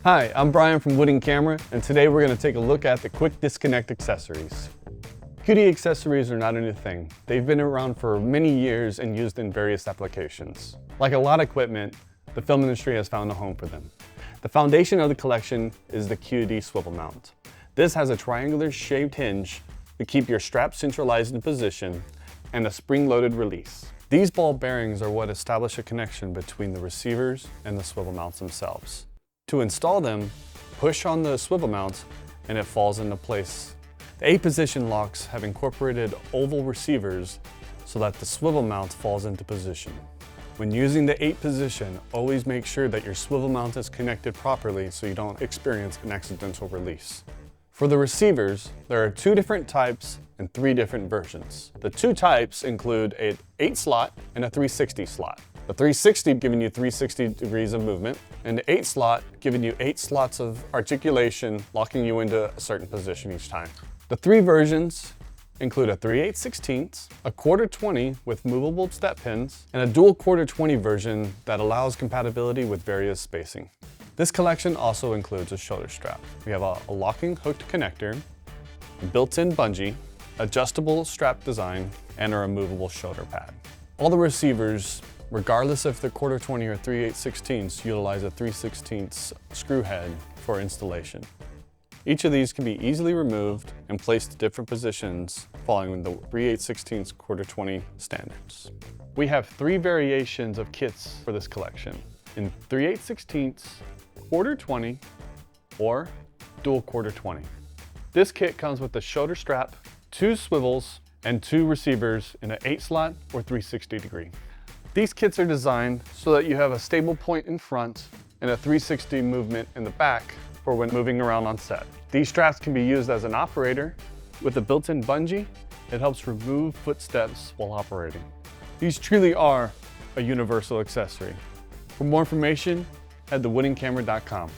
Hi, I'm Brian from Wood & Camera, and today we're going to take a look at the quick disconnect accessories. QD accessories are not a new thing. They've been around for many years and used in various applications. Like a lot of equipment, the film industry has found a home for them. The foundation of the collection is the QD swivel mount. This has a triangular shaped hinge to keep your strap centralized in position and a spring-loaded release. These ball bearings are what establish a connection between the receivers and the swivel mounts themselves. To install them, push on the swivel mount and it falls into place. The 8-position locks have incorporated oval receivers so that the swivel mount falls into position. When using the 8 position, always make sure that your swivel mount is connected properly so you don't experience an accidental release. For the receivers, there are 2 different types and 3 different versions. The 2 types include an 8 slot and a 360 slot. The 360 giving you 360 degrees of movement, and the 8 slot giving you 8 slots of articulation, locking you into a certain position each time. The 3 versions include a 3/8/16, a 1/4-20 with movable step pins, and a dual 1/4-20 version that allows compatibility with various spacing. This collection also includes a shoulder strap. We have a locking hooked connector, a built-in bungee, adjustable strap design, and a removable shoulder pad. All the receivers, regardless if they're 1/4-20 or 3/8/16, utilize a 3/16 screw head for installation. Each of these can be easily removed and placed in different positions following the 3/8/16 1/4-20 standards. We have 3 variations of kits for this collection in 3/8/16, 1/4-20, or dual 1/4-20. This kit comes with a shoulder strap, 2 swivels, and 2 receivers in an 8 slot or 360 degree. These kits are designed so that you have a stable point in front and a 360 movement in the back for when moving around on set. These straps can be used as an operator. With a built-in bungee, it helps remove footsteps while operating. These truly are a universal accessory. For more information, head to woodandcamera.com.